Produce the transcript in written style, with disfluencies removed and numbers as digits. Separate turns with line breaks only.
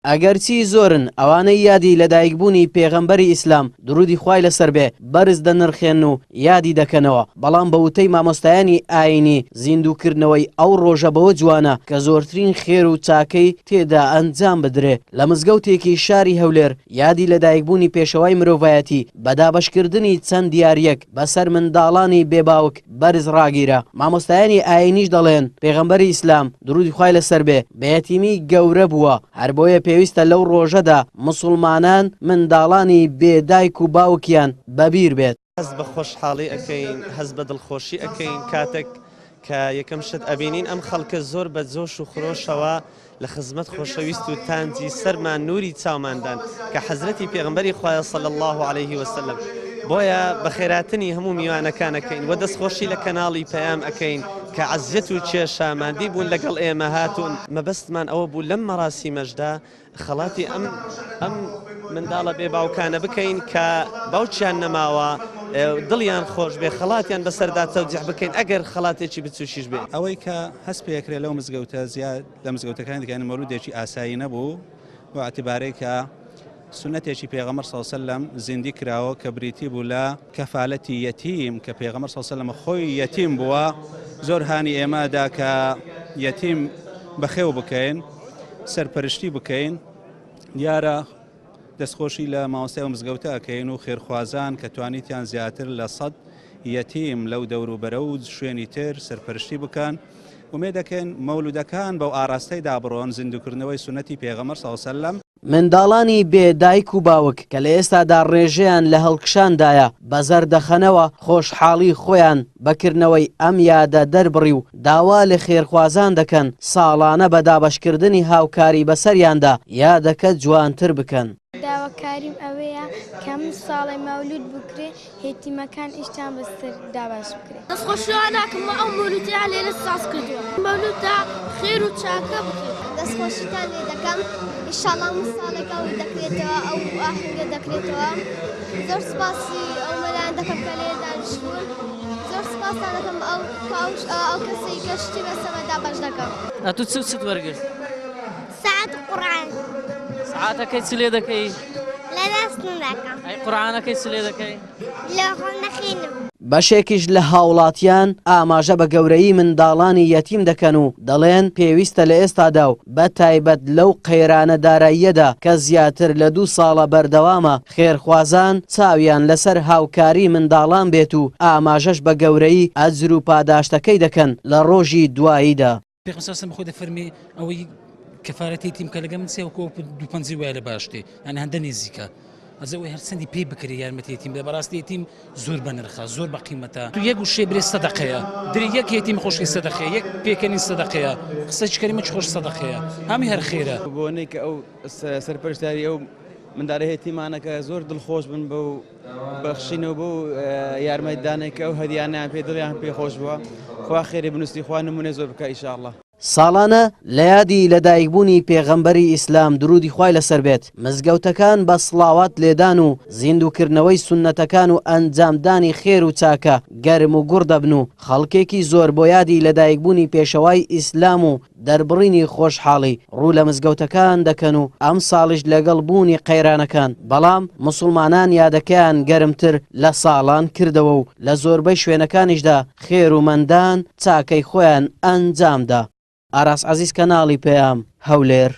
ئەگەرچی زۆرن ئەوانەی یادی لەدایکبوونی پێغەمبەری ئیسلام درودی خوای لەسەر بێ بەرز دەنرخێن و یادی دەکەنەوە، بەڵام بە وتەی مامۆستایانی ئاینی زیندووکردنەوەی ئەو ڕۆژە بەوە جوانە کە زۆرترین خێر و چاکەی تێدا ئەنجام بدرێ. لە مزگەوتێکی شاری هەولێر یادی لەدایکبوونی پێشەوای مرۆڤایەتی بەدابەشکردنی چەند دیاریەک بەسەر منداڵانی بێباوک بەرز ڕاگیرە. مامۆستایانی ئاینیش دەڵێن پێغەمبەری ئیسلام درودی خوای لەسەر بێ بەیەتیمی گەورە بووە، هەر بۆیە پێویستە لەو ڕۆژەدا مسلمانان منداڵانی بێدایک و باوکیان بەبیر بێت.
هەز بە خۆشحاڵی ئەەکەین، هەز بە دڵخۆشی ئەەکەین کاتێک کە یەکەم شت ئەبینین ئەم خەڵکە زۆر بە جۆش و خرۆشەوە لە خزمەت خۆشەویست و تانجی سەرمان نوری چاوماندان کە حەزرەتی پێغەمبەری خوایە صلی الله عليه وسلم. بۆیە بە خێراتنی هەموو میوانەکانەکەین و دەستخۆشی لە کەناڵی پەیام ئەەکەین کە عەزیەت و کێشاماندی بوون لەگەڵ ئێمە هاتوون. مەبەستمان ئەوە بوو لەم مەراسیمەشدا خەڵاتی ئەم منداڵە بێ باوکانە بکەین کە باوچیان نەماوە دڵیان خۆش بێ خەڵاتیان بەسەردا تەوجیح بکەین ئەگەر خەڵاتێکی بچوشیش بێ.
ئەوەی کە هەست پێکرێ لەو مزگەوتە زیاد لە مزگەوتەکانی دیکەن مەولودێکی ئاسایی نەبوو بۆ ئەتیبارەی کە سنەتێکی پێغەمبەر صلی الله علیه و سلم زیندی کراوە کە بریتی بوو لە کەفالەتی یەتیم کە پێغەمبەر صلی الله علیه و سلم خۆی یەتیم بووە. زۆر هانی ئێمەدا کە یەتیم بەخێو بکەین، سەرپەرشتی بکەین، دیارە دەستخۆشی لە مامۆستای و مزگەوتە ئەەکەین و خێرخوازان کە توانیتیان زیاتر لە 100 یەتیم لەو دەوروبەرە و شوێنی تر سەرپەرشتی بکەن. ومێ دەکەن مەولودەکان بەو ئاراستەی دابڕۆن زیندوکردنەوەی سنەتی پێغەمبەر صلی الله علیه و سلم.
منداڵانی بێدایک و باوک کە لە ئێستادا ڕێژەیان لە هەڵکشاندایە بەزەر دەخەنەوە خۆشحاڵی خۆیان بەکردنەوەی ئەم یادە دەربڕی و داوا لە خێرخوازان دەکەن ساڵانە بە دابەشکردنی هاوکاری بەسەریاندا یادەکە جوانتر بکەن.
داواکاریم ئەوەیە کە من ساڵی مەولود بکرێ هێتیمەکان ئیشتان بەسەر داباش بکرێت.
دەستخۆشیواناکەم ئەو مەولودەیە لێرە ساز کردووە مەولودە خێر و چاکە بکرێت.
دەستخۆشیتان لێ دەکەم ئینشاڵڵا هەموو ساڵێک ئەوی دەکرێتەوە ئەو ئاهەنگە دەکرێتەوە. زۆر سپاسی ئەو مەلایەن دەکەم کە لێ دانیشتوون. زۆر سپاسان دەکەم ئەو کەسەی گەشتی بەسەمەدا باش دەکەم.
تو چ وەرگرت؟
سەعات قورئان.
سەعاتەکەی چ لێ دەکەی؟
لە دەستم دەکەم.
ئەی قورئانەکەی چ لێ دەکەی؟
لە خۆم دەخوێنم.
بەشێکیش لە هاوڵاتیان ئاماژە بە گەورەی منداڵانی یەتیم دەکەن و دەڵێن پێویستە لە ئێستادا و بە تایبەت لەو قەیرانە داراییەدا کە زیاتر لە 2 ساڵە بەردەوامە خێرخوازان چاویان لەسەر هاوکاری منداڵان بێت و ئاماژەش بە گەورەی ئەجر و پاداشتەکەی دەکەن لە ڕۆژی دواییدا.
پێغەمبەر صلی خۆ دەفەرمێ ئەوەی کەفارەتی تیم کە لەگەڵ من سێوەکۆ 250 وایە لە باشتێ یعنی هەندە نزیکە ئەزەوەی هەرچەندی پێی بکرێ یارمەتی یەتیم لە بەڕاستی یەتیم زۆر بەنرخە زۆر بە قیمەتە. تو یەک وشەی برێ سەدەقەیە دەری یەک یەتیم خۆشی سەدەقەیە یەک پێکەنی سەدەقەیە قسەی کەریمە خۆش سەدەقەیە هەمی هەر خێرە.
بۆنەی کە ئەو سەرپەرشتاری ئەو منداڵە هێتیمانەکە زۆر دڵخۆش بن بە و بەخشینەوە بۆ یارمەتیدانێکە ئەو هەدیانیان پێ دڵیان پێخۆش بووە. خوا خێری بنووسی خوا نمونەی زۆر بکە ئینشاءڵڵا.
ساڵانە لە یادی لەدایکبوونی پێغەمبەری ئیسلام درودی خوای لەسەر بێت مزگەوتەکان بە سڵاوات لێدان و زیندوکردنەوەی سونەتەکان و ئەنجامدانی خێر و چاکە گەرم و گوڕ دەبن و خەڵکێکی زۆر بۆ یادی لەدایکبوونی پێشەوای ئیسلام و دەربڕینی خۆشحاڵی ڕوو لە مزگەوتەکان دەکەن و ئەم ساڵش لەگەڵ بوونی قەیرانەکان بەڵام مسلمانان یادەکەیان گەرمتر لە ساڵان کردەوە و لە زۆربەی شوێنەکانیشدا خێر و مەندان چاکەی خۆیان ئەنجامدا. ئاراس عەزیز کەناڵی پەیام هەولێر.